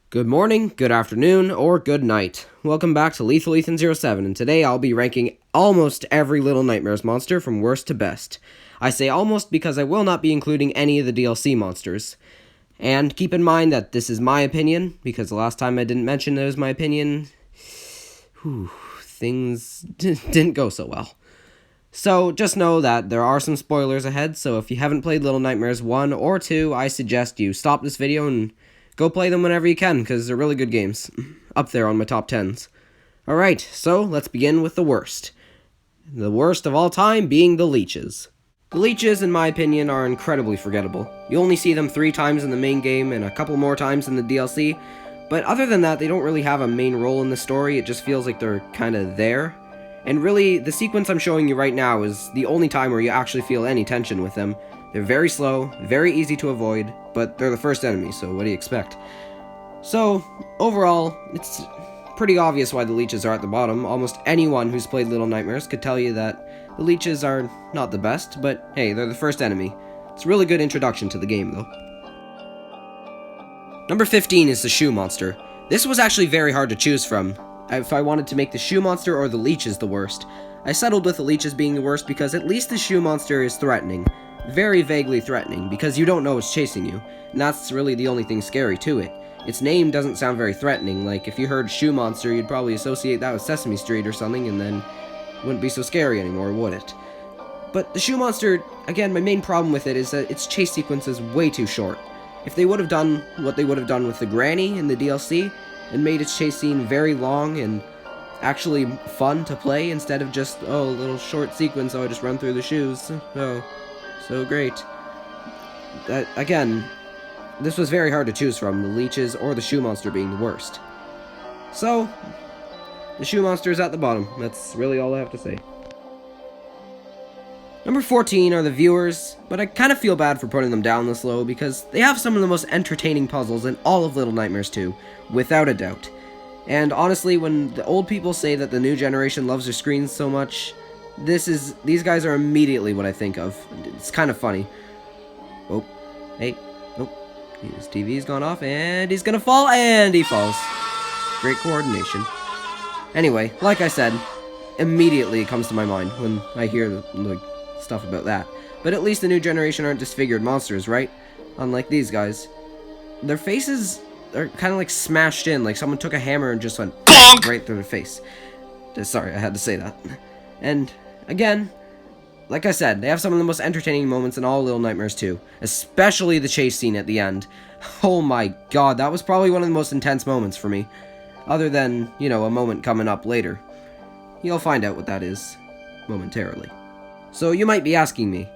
Good morning, good afternoon, or good night. Welcome back to Lethal Ethan07, and today I'll be ranking almost every Little Nightmares monster from worst to best. I say almost because I will not be including any of the DLC monsters. And keep in mind that this is my opinion, because the last time I didn't mention it was my opinion, things didn't go so well. So just know that there are some spoilers ahead, so if you haven't played Little Nightmares 1 or 2, I suggest you stop this video and go play them whenever you can, because they're really good games. Up there on my top 10s. Alright, so let's begin with the worst. The worst of all time being the Leeches. The Leeches, in my opinion, are incredibly forgettable. You only see them 3 times in the main game and a couple more times in the DLC, but other than that, they don't really have a main role in the story. It just feels like they're kinda there. And really, the sequence I'm showing you right now is the only time where you actually feel any tension with them. They're very slow, very easy to avoid, but they're the first enemy, so what do you expect? So, overall, it's pretty obvious why the Leeches are at the bottom. Almost anyone who's played Little Nightmares could tell you that the Leeches are not the best, but hey, they're the first enemy. It's a really good introduction to the game, though. Number 15 is the Shoe Monster. This was actually very hard to choose from. If I wanted to make the Shoe Monster or the Leeches the worst. I settled with the Leeches being the worst because at least the Shoe Monster is threatening. Very vaguely threatening, because you don't know it's chasing you, and that's really the only thing scary to it. Its name doesn't sound very threatening. Like, if you heard Shoe Monster, you'd probably associate that with Sesame Street or something, and then it wouldn't be so scary anymore, would it? But the Shoe Monster, again, my main problem with it is that its chase sequence is way too short. If they would have done what they would have done with the Granny in the DLC, and made its chase scene very long and actually fun to play, instead of just, oh, a little short sequence, oh, I just run through the shoes, oh, so great. Again, this was very hard to choose from, the Leeches or the Shoe Monster being the worst. So, the Shoe Monster is at the bottom. That's really all I have to say. Number 14 are the Viewers, but I kind of feel bad for putting them down this low because they have some of the most entertaining puzzles in all of Little Nightmares 2, without a doubt. And honestly, when the old people say that the new generation loves their screens so much, these guys are immediately what I think of. It's kind of funny. Oh, hey, oh, his TV's gone off, and he's gonna fall, and he falls. Great coordination. Anyway, like I said, immediately it comes to my mind when I hear the stuff about that. But at least the new generation aren't disfigured monsters, right? Unlike these guys. Their faces are kind of like smashed in, like someone took a hammer and just went bonk right through their face. Sorry, I had to say that. And again, like I said, they have some of the most entertaining moments in all Little Nightmares 2, especially the chase scene at the end. Oh my god, that was probably one of the most intense moments for me. Other than, you know, a moment coming up later. You'll find out what that is momentarily. So you might be asking me,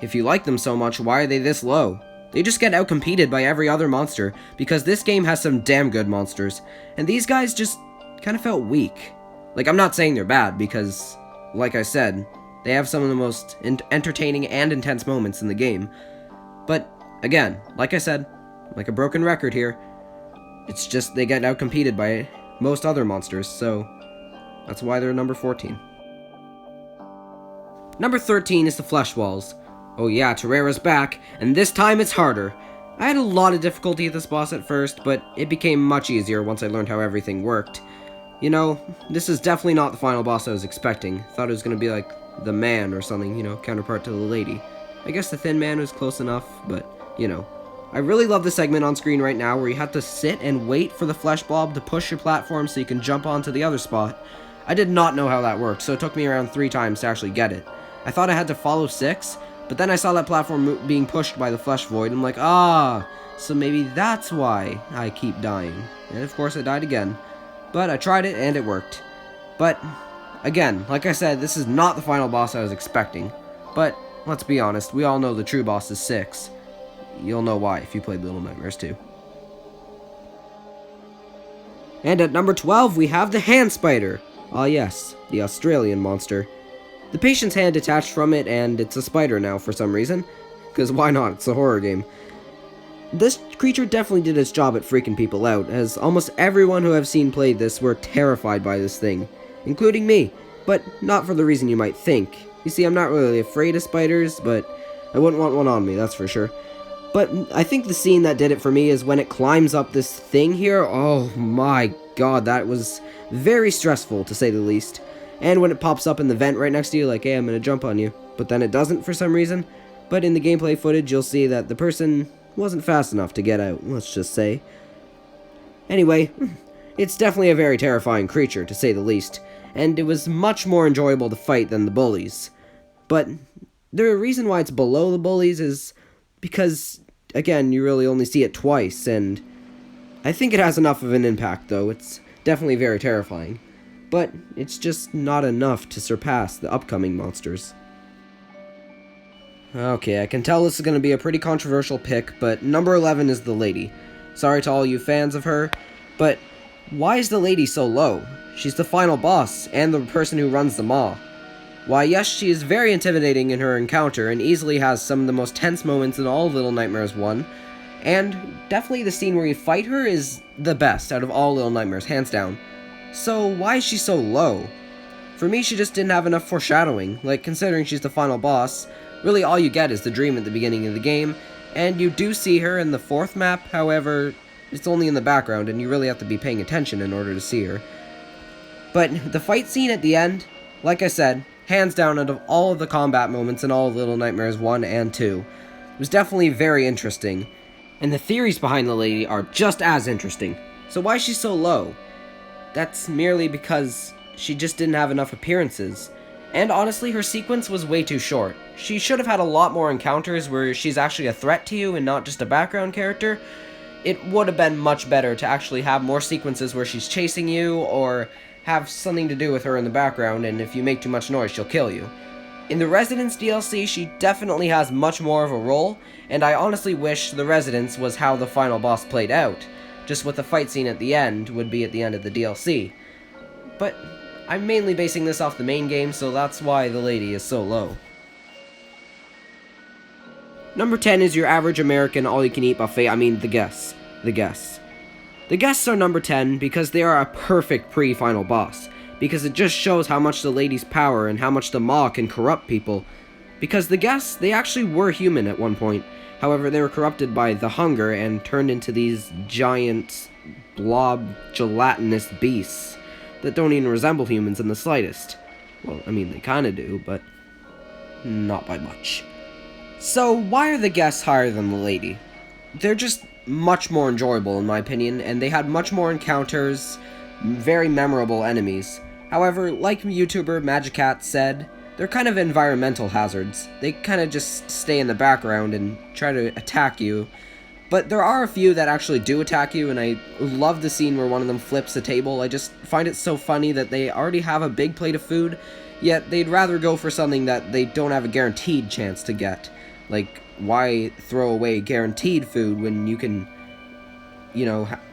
if you like them so much, why are they this low? They just get outcompeted by every other monster, because this game has some damn good monsters, and these guys just kind of felt weak. Like, I'm not saying they're bad, because, like I said, they have some of the most entertaining and intense moments in the game. But, again, like I said, like a broken record here, it's just they get outcompeted by most other monsters, so that's why they're number 14. Number 13 is the Flesh Walls. Oh yeah, Tarsiera's back, and this time it's harder. I had a lot of difficulty with this boss at first, but it became much easier once I learned how everything worked. You know, this is definitely not the final boss I was expecting. Thought it was gonna be like the Man or something, you know, counterpart to the Lady. I guess the Thin Man was close enough, but, you know. I really love the segment on screen right now where you have to sit and wait for the flesh blob to push your platform so you can jump onto the other spot. I did not know how that worked, so it took me around 3 times to actually get it. I thought I had to follow 6, but then I saw that platform being pushed by the flesh void, and I'm like, ah, so maybe that's why I keep dying. And of course I died again. But I tried it, and it worked. But, again, like I said, this is not the final boss I was expecting. But, let's be honest, we all know the true boss is 6. You'll know why if you played Little Nightmares 2. And at number 12, we have the Hand Spider. Ah yes, the Australian monster. The patient's hand detached from it, and it's a spider now for some reason. Because why not? It's a horror game. This creature definitely did its job at freaking people out, as almost everyone who I've seen played this were terrified by this thing. Including me. But not for the reason you might think. You see, I'm not really afraid of spiders, but I wouldn't want one on me, that's for sure. But I think the scene that did it for me is when it climbs up this thing here. Oh my god, that was very stressful, to say the least. And when it pops up in the vent right next to you, like, hey, I'm gonna jump on you. But then it doesn't for some reason. But in the gameplay footage, you'll see that the person wasn't fast enough to get out, let's just say. Anyway, it's definitely a very terrifying creature, to say the least. And it was much more enjoyable to fight than the bullies. But the reason why it's below the bullies is because, again, you really only see it twice, and I think it has enough of an impact, though. It's definitely very terrifying. But it's just not enough to surpass the upcoming monsters. Okay, I can tell this is going to be a pretty controversial pick, but number 11 is the lady. Sorry to all you fans of her, but why is the lady so low? She's the final boss, and the person who runs the maw. Why, yes, she is very intimidating in her encounter, and easily has some of the most tense moments in all of Little Nightmares 1, and definitely the scene where you fight her is the best out of all Little Nightmares, hands down. So why is she so low? For me, she just didn't have enough foreshadowing. Like, considering she's the final boss, really all you get is the dream at the beginning of the game, and you do see her in the 4th map, however, it's only in the background, and you really have to be paying attention in order to see her. But the fight scene at the end, like I said, hands down out of all of the combat moments in all of Little Nightmares 1 and 2, was definitely very interesting. And the theories behind the lady are just as interesting. So why is she so low? That's merely because she just didn't have enough appearances. And honestly, her sequence was way too short. She should have had a lot more encounters where she's actually a threat to you and not just a background character. It would have been much better to actually have more sequences where she's chasing you, or have something to do with her in the background, and if you make too much noise, she'll kill you. In the Residence DLC, she definitely has much more of a role, and I honestly wish the Residence was how the final boss played out, just what the fight scene at the end would be at the end of the DLC. But I'm mainly basing this off the main game, so that's why the lady is so low. Number 10 is your average American all-you-can-eat buffet, the guests. The guests. The guests are number 10 because they are a perfect pre-final boss, because it just shows how much the lady's power and how much the maw can corrupt people. Because the guests, they actually were human at one point, however they were corrupted by the hunger and turned into these giant, blob, gelatinous beasts that don't even resemble humans in the slightest. Well, they kinda do, but not by much. So why are the guests higher than the lady? They're just much more enjoyable in my opinion, and they had much more encounters, very memorable enemies. However, like YouTuber Magicat said, they're kind of environmental hazards. They kind of just stay in the background and try to attack you. But there are a few that actually do attack you, and I love the scene where one of them flips a table. I just find it so funny that they already have a big plate of food, yet they'd rather go for something that they don't have a guaranteed chance to get. Like, why throw away guaranteed food when you can,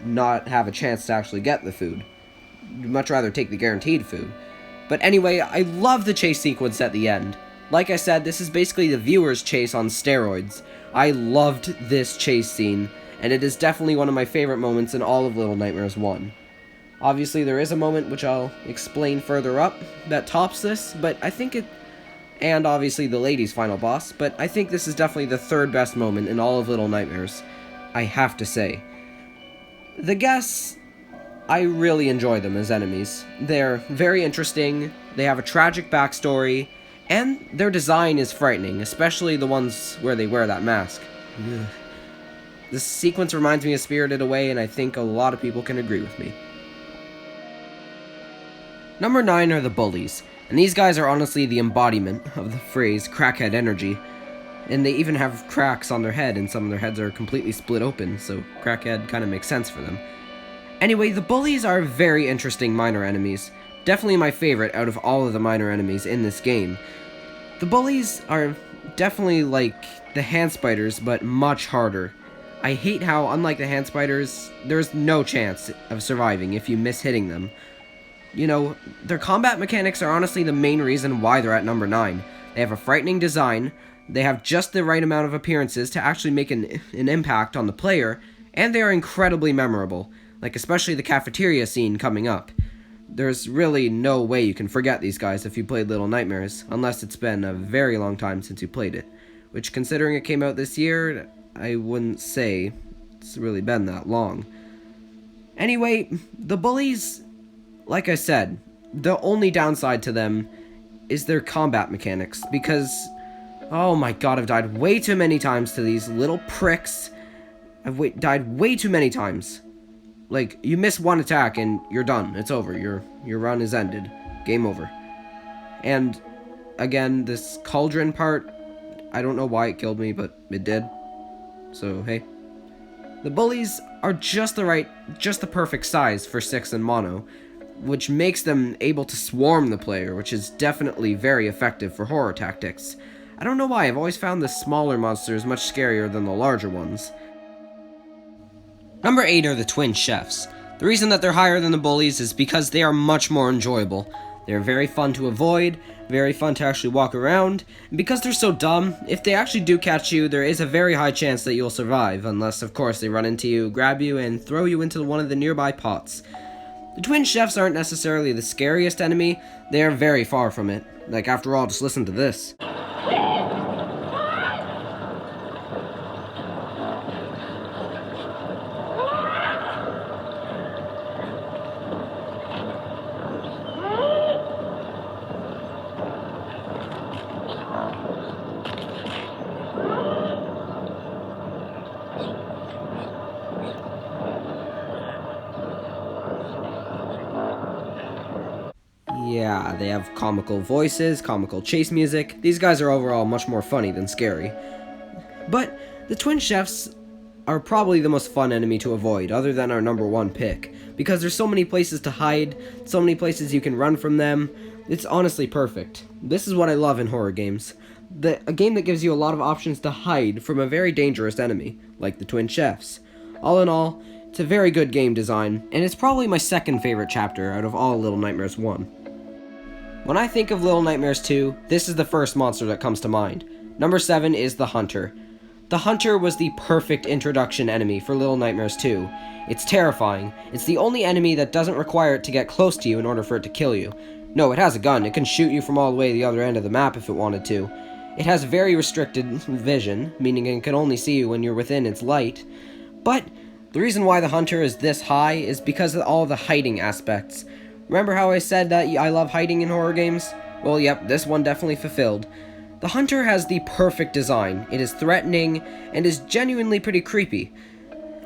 not have a chance to actually get the food? You'd much rather take the guaranteed food. But anyway, I love the chase sequence at the end. Like I said, this is basically the viewer's chase on steroids. I loved this chase scene, and it is definitely one of my favorite moments in all of Little Nightmares 1. Obviously, there is a moment, which I'll explain further up, that tops this, but I think it... and obviously the lady's final boss, but I think this is definitely the third best moment in all of Little Nightmares, I have to say. The guests, I really enjoy them as enemies. They're very interesting, they have a tragic backstory, and their design is frightening, especially the ones where they wear that mask. Ugh. This sequence reminds me of Spirited Away, and I think a lot of people can agree with me. Number 9 are the bullies. And these guys are honestly the embodiment of the phrase crackhead energy. And they even have cracks on their head, and some of their heads are completely split open, so crackhead kind of makes sense for them. Anyway, the bullies are very interesting minor enemies. Definitely my favorite out of all of the minor enemies in this game. The bullies are definitely like the hand spiders, but much harder. I hate how, unlike the hand spiders, there's no chance of surviving if you miss hitting them. Their combat mechanics are honestly the main reason why they're at number 9. They have a frightening design, they have just the right amount of appearances to actually make an impact on the player, and they are incredibly memorable, like especially the cafeteria scene coming up. There's really no way you can forget these guys if you played Little Nightmares, unless it's been a very long time since you played it, which considering it came out this year, I wouldn't say it's really been that long. Anyway, the bullies, like I said, the only downside to them is their combat mechanics, because, oh my god, I've died way too many times to these little pricks. I've died way too many times. Like, you miss one attack and you're done. It's over. Your run is ended. Game over. And, again, this cauldron part, I don't know why it killed me, but it did. So, hey. The bullies are just the perfect size for 6 and mono, which makes them able to swarm the player, which is definitely very effective for horror tactics. I don't know why, I've always found the smaller monsters much scarier than the larger ones. Number 8 are the twin chefs. The reason that they're higher than the bullies is because they are much more enjoyable. They're very fun to avoid, very fun to actually walk around, and because they're so dumb, if they actually do catch you, there is a very high chance that you'll survive, unless of course they run into you, grab you, and throw you into one of the nearby pots. The twin chefs aren't necessarily the scariest enemy, they are very far from it. Like, after all, just listen to this. Yeah, they have comical voices, comical chase music. These guys are overall much more funny than scary. But the twin chefs are probably the most fun enemy to avoid, other than our number 1 pick, because there's so many places to hide, so many places you can run from them. It's honestly perfect. This is what I love in horror games. A game that gives you a lot of options to hide from a very dangerous enemy, like the twin chefs. All in all, it's a very good game design, and it's probably my second favorite chapter out of all Little Nightmares 1. When I think of Little Nightmares 2, this is the first monster that comes to mind. Number 7 is the Hunter. The Hunter was the perfect introduction enemy for Little Nightmares 2. It's terrifying. It's the only enemy that doesn't require it to get close to you in order for it to kill you. No, it has a gun. It can shoot you from all the way to the other end of the map if it wanted to. It has very restricted vision, meaning it can only see you when you're within its light. But the reason why the Hunter is this high is because of all the hiding aspects. Remember how I said that I love hiding in horror games? Well, yep, this one definitely fulfilled. The Hunter has the perfect design. It is threatening, and is genuinely pretty creepy.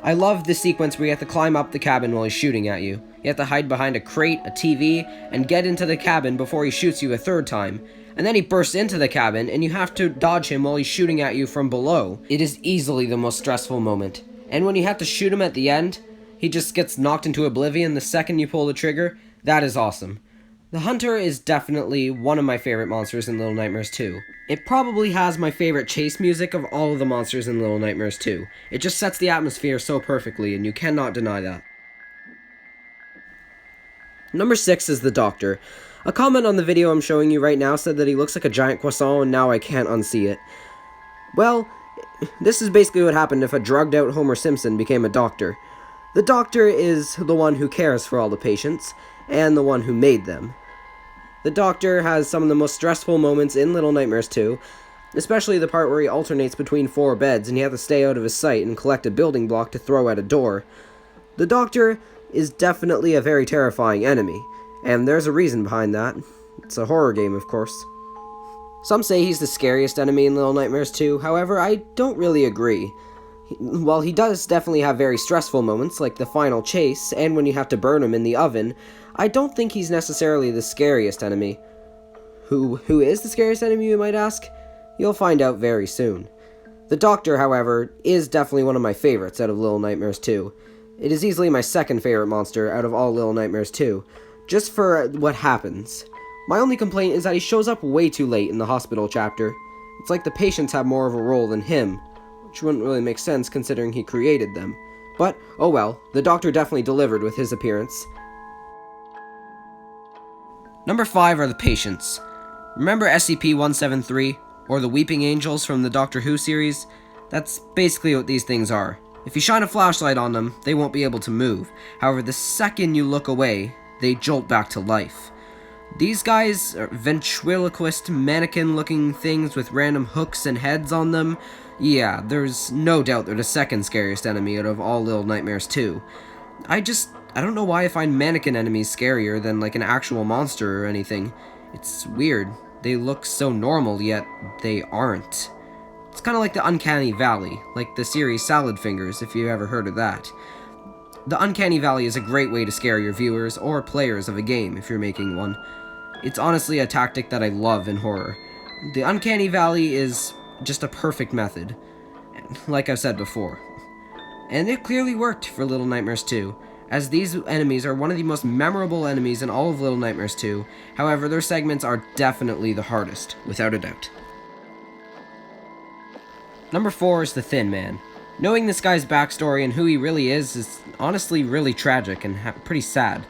I love the sequence where you have to climb up the cabin while he's shooting at you. You have to hide behind a crate, a TV, and get into the cabin before he shoots you a third time. And then he bursts into the cabin, and you have to dodge him while he's shooting at you from below. It is easily the most stressful moment. And when you have to shoot him at the end, he just gets knocked into oblivion the second you pull the trigger. That is awesome. The Hunter is definitely one of my favorite monsters in Little Nightmares 2. It probably has my favorite chase music of all of the monsters in Little Nightmares 2. It just sets the atmosphere so perfectly, and you cannot deny that. Number 6 is the Doctor. A comment on the video I'm showing you right now said that he looks like a giant croissant, and now I can't unsee it. Well, this is basically what happened if a drugged out Homer Simpson became a doctor. The Doctor is the one who cares for all the patients, and the one who made them. The Doctor has some of the most stressful moments in Little Nightmares 2, especially the part where he alternates between 4 beds and you have to stay out of his sight and collect a building block to throw at a door. The Doctor is definitely a very terrifying enemy, and there's a reason behind that. It's a horror game, of course. Some say he's the scariest enemy in Little Nightmares 2, however, I don't really agree. While he does definitely have very stressful moments, like the final chase, and when you have to burn him in the oven, I don't think he's necessarily the scariest enemy. Who is the scariest enemy, you might ask? You'll find out very soon. The Doctor, however, is definitely one of my favorites out of Little Nightmares 2. It is easily my second favorite monster out of all Little Nightmares 2, just for what happens. My only complaint is that he shows up way too late in the hospital chapter. It's like the patients have more of a role than him, which wouldn't really make sense considering he created them. But, oh well, the Doctor definitely delivered with his appearance. Number 5 are the patients. Remember SCP-173, or the Weeping Angels from the Doctor Who series? That's basically what these things are. If you shine a flashlight on them, they won't be able to move. However, the second you look away, they jolt back to life. These guys are ventriloquist mannequin-looking things with random hooks and heads on them. Yeah, there's no doubt they're the second scariest enemy out of all Little Nightmares 2. I don't know why I find mannequin enemies scarier than like an actual monster or anything. It's weird. They look so normal, yet they aren't. It's kind of like the Uncanny Valley, like the series Salad Fingers, if you ever heard of that. The Uncanny Valley is a great way to scare your viewers or players of a game if you're making one. It's honestly a tactic that I love in horror. The Uncanny Valley is just a perfect method, like I've said before. And it clearly worked for Little Nightmares 2, as these enemies are one of the most memorable enemies in all of Little Nightmares 2. However, their segments are definitely the hardest, without a doubt. Number 4 is the Thin Man. Knowing this guy's backstory and who he really is honestly really tragic and pretty sad,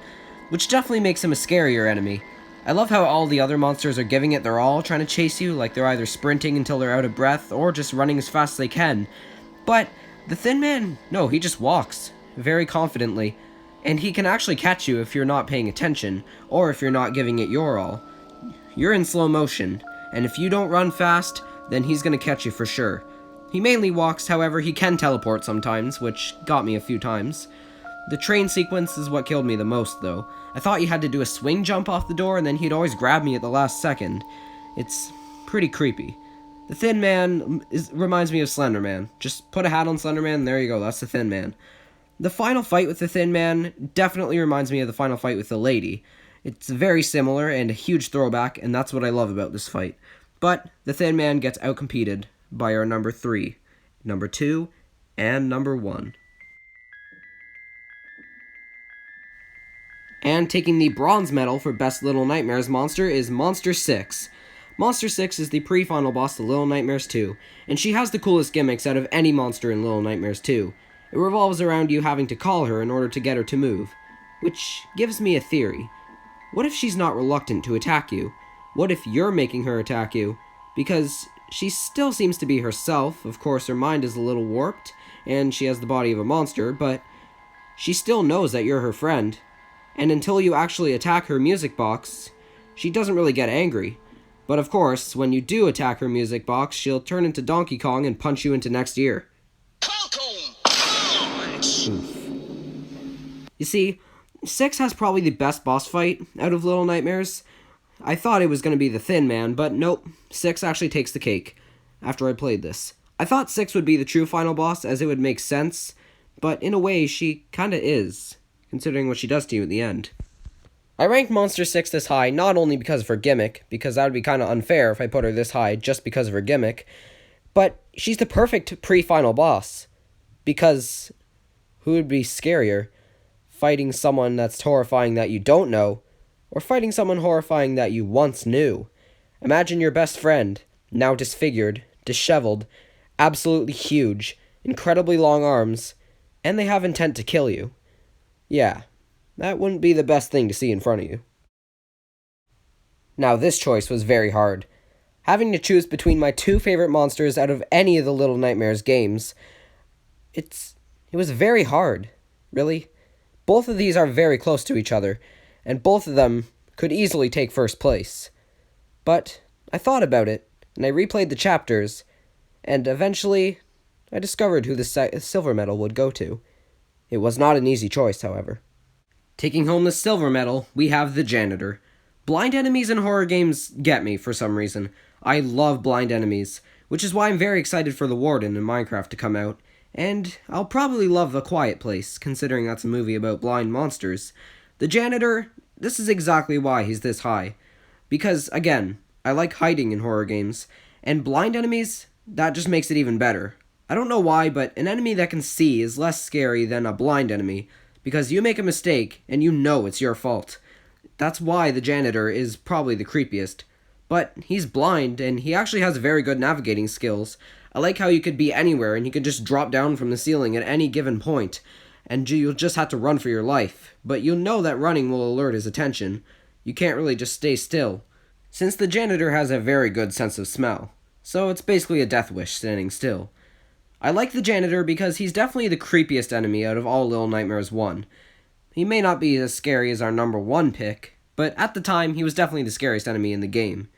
which definitely makes him a scarier enemy. I love how all the other monsters are giving it their all, trying to chase you, like they're either sprinting until they're out of breath or just running as fast as they can. But the Thin Man, no, he just walks, very confidently, and he can actually catch you if you're not paying attention, or if you're not giving it your all. You're in slow motion, and if you don't run fast, then he's gonna catch you for sure. He mainly walks, however, he can teleport sometimes, which got me a few times. The train sequence is what killed me the most, though. I thought you had to do a swing jump off the door, and then he'd always grab me at the last second. It's pretty creepy. The Thin Man reminds me of Slender Man. Just put a hat on Slender Man, and there you go, that's the Thin Man. The final fight with the Thin Man definitely reminds me of the final fight with the Lady. It's very similar and a huge throwback, and that's what I love about this fight. But the Thin Man gets outcompeted by our number 3, number 2, and number 1. And taking the bronze medal for Best Little Nightmares monster is Monster 6. Monster 6 is the pre-final boss to Little Nightmares 2, and she has the coolest gimmicks out of any monster in Little Nightmares 2. It revolves around you having to call her in order to get her to move, which gives me a theory. What if she's not reluctant to attack you? What if you're making her attack you? Because she still seems to be herself. Of course, her mind is a little warped, and she has the body of a monster, but she still knows that you're her friend. And until you actually attack her music box, she doesn't really get angry. But of course, when you do attack her music box, she'll turn into Donkey Kong and punch you into next year. Oof. You see, 6 has probably the best boss fight out of Little Nightmares. I thought it was going to be the Thin Man, but nope, 6 actually takes the cake after I played this. I thought 6 would be the true final boss, as it would make sense, but in a way, she kinda is, considering what she does to you at the end. I ranked Monster 6 this high not only because of her gimmick, because that would be kinda unfair if I put her this high just because of her gimmick, but she's the perfect pre-final boss, because who would be scarier? Fighting someone that's horrifying that you don't know, or fighting someone horrifying that you once knew? Imagine your best friend, now disfigured, disheveled, absolutely huge, incredibly long arms, and they have intent to kill you. Yeah, that wouldn't be the best thing to see in front of you. Now this choice was very hard. Having to choose between my 2 favorite monsters out of any of the Little Nightmares games, it was very hard, really. Both of these are very close to each other, and both of them could easily take first place. But I thought about it, and I replayed the chapters, and eventually I discovered who the silver medal would go to. It was not an easy choice, however. Taking home the silver medal, we have the Janitor. Blind enemies in horror games get me for some reason. I love blind enemies, which is why I'm very excited for the Warden in Minecraft to come out. And I'll probably love The Quiet Place, considering that's a movie about blind monsters. The Janitor, this is exactly why he's this high. Because, again, I like hiding in horror games, and blind enemies, that just makes it even better. I don't know why, but an enemy that can see is less scary than a blind enemy, because you make a mistake, and you know it's your fault. That's why the Janitor is probably the creepiest. But he's blind, and he actually has very good navigating skills. I like how you could be anywhere, and you could just drop down from the ceiling at any given point, and you'll just have to run for your life. But you'll know that running will alert his attention. You can't really just stay still, since the Janitor has a very good sense of smell. So it's basically a death wish standing still. I like the Janitor because he's definitely the creepiest enemy out of all Little Nightmares 1. He may not be as scary as our number 1 pick, but at the time he was definitely the scariest enemy in the game.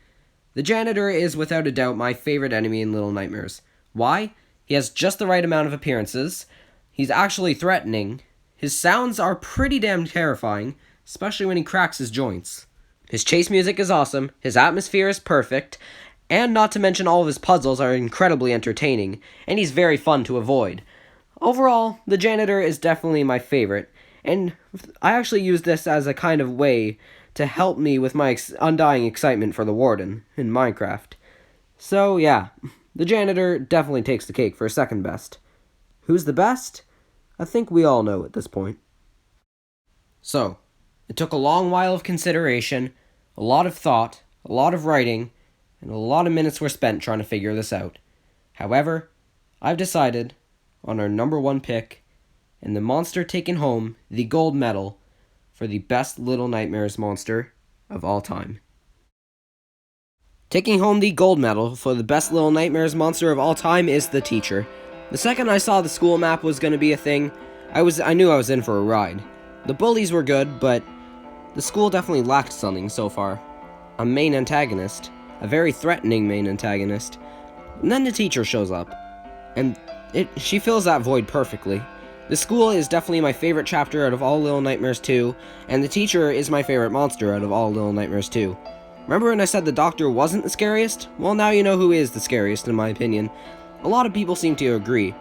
The Janitor is without a doubt my favorite enemy in Little Nightmares. Why? He has just the right amount of appearances. He's actually threatening. His sounds are pretty damn terrifying, especially when he cracks his joints. His chase music is awesome, his atmosphere is perfect, and not to mention all of his puzzles are incredibly entertaining, and he's very fun to avoid. Overall, the janitor is definitely my favorite, and I actually use this as a kind of way to help me with my undying excitement for the warden in Minecraft. So yeah, the janitor definitely takes the cake for second best. Who's the best? I think we all know at this point. So, it took a long while of consideration, a lot of thought, a lot of writing, and a lot of minutes were spent trying to figure this out. However, I've decided on our number one pick, and the monster taking home the gold medal for the best Little Nightmares monster of all time. Taking home the gold medal for the best Little Nightmares monster of all time is the teacher. The second I saw the school map was going to be a thing, I knew I was in for a ride. The bullies were good, but the school definitely lacked something so far. A main antagonist, a very threatening main antagonist. And then the teacher shows up, and she fills that void perfectly. The school is definitely my favorite chapter out of all Little Nightmares 2, and the teacher is my favorite monster out of all Little Nightmares 2. Remember when I said the doctor wasn't the scariest? Well, now you know who is the scariest in my opinion. A lot of people seem to agree.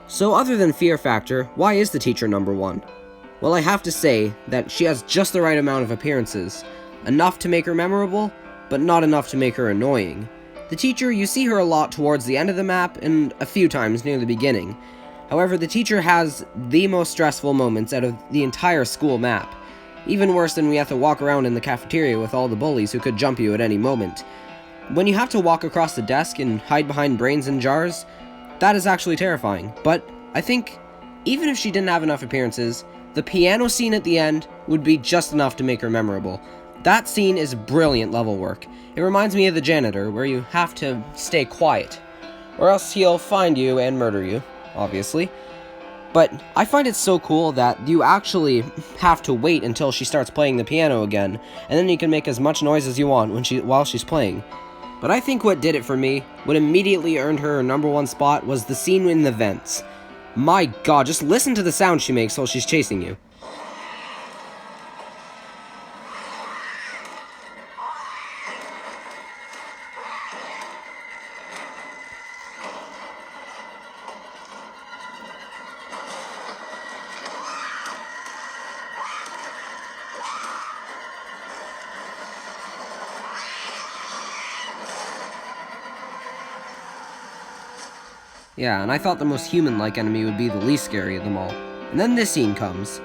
So other than fear factor, why is the teacher number one? Well, I have to say that she has just the right amount of appearances. Enough to make her memorable, but not enough to make her annoying. The teacher, you see her a lot towards the end of the map and a few times near the beginning. However, the teacher has the most stressful moments out of the entire school map. Even worse than we have to walk around in the cafeteria with all the bullies who could jump you at any moment. When you have to walk across the desk and hide behind brains and jars, that is actually terrifying. But I think, even if she didn't have enough appearances, the piano scene at the end would be just enough to make her memorable. That scene is brilliant level work. It reminds me of the janitor, where you have to stay quiet, or else he'll find you and murder you, obviously. But I find it so cool that you actually have to wait until she starts playing the piano again, and then you can make as much noise as you want while she's playing. But I think what did it for me, what immediately earned her number one spot, was the scene in the vents. My god, just listen to the sound she makes while she's chasing you. Yeah, and I thought the most human-like enemy would be the least scary of them all. And then this scene comes.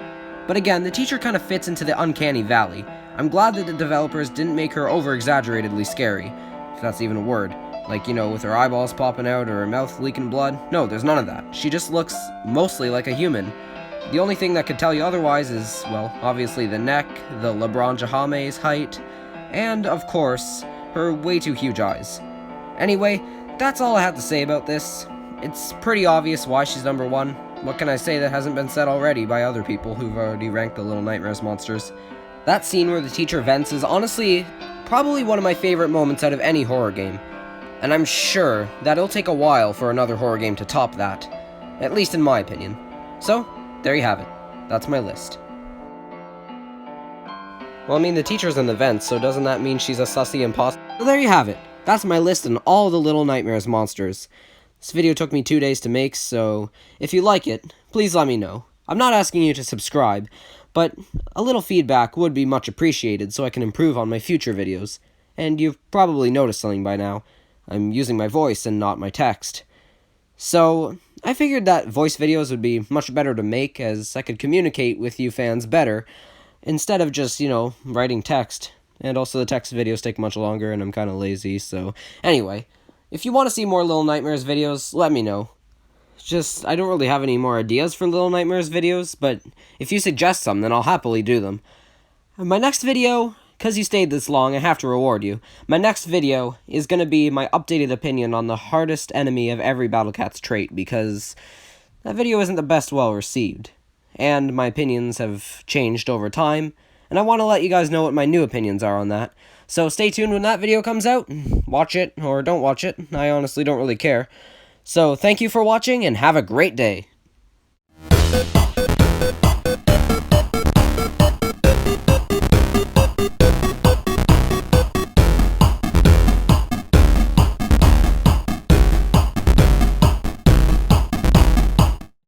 But again, the teacher kind of fits into the uncanny valley. I'm glad that the developers didn't make her over-exaggeratedly scary, if that's even a word. Like, you know, with her eyeballs popping out or her mouth leaking blood. No, there's none of that. She just looks mostly like a human. The only thing that could tell you otherwise is, well, obviously the neck, the LeBron James height, and, of course, her way too huge eyes. Anyway, that's all I have to say about this. It's pretty obvious why she's number one. What can I say that hasn't been said already by other people who've already ranked the Little Nightmares monsters? That scene where the teacher vents is honestly probably one of my favorite moments out of any horror game. And I'm sure that it'll take a while for another horror game to top that. At least in my opinion. So, there you have it. That's my list. Well, I mean, the teacher's in the vents, so doesn't that mean she's a sussy imposter? So there you have it. That's my list on all the Little Nightmares monsters. This video took me 2 days to make, so if you like it, please let me know. I'm not asking you to subscribe, but a little feedback would be much appreciated so I can improve on my future videos. And you've probably noticed something by now. I'm using my voice and not my text. So, I figured that voice videos would be much better to make as I could communicate with you fans better, instead of just, writing text. And also the text videos take much longer and I'm kind of lazy, so anyway. If you want to see more Little Nightmares videos, let me know. Just, I don't really have any more ideas for Little Nightmares videos, but if you suggest some, then I'll happily do them. My next video, because you stayed this long, I have to reward you. My next video is going to be my updated opinion on the hardest enemy of every Battlecat's trait, because that video isn't the best well received. And my opinions have changed over time, and I want to let you guys know what my new opinions are on that. So stay tuned when that video comes out. Watch it, or don't watch it. I honestly don't really care. So thank you for watching and have a great day.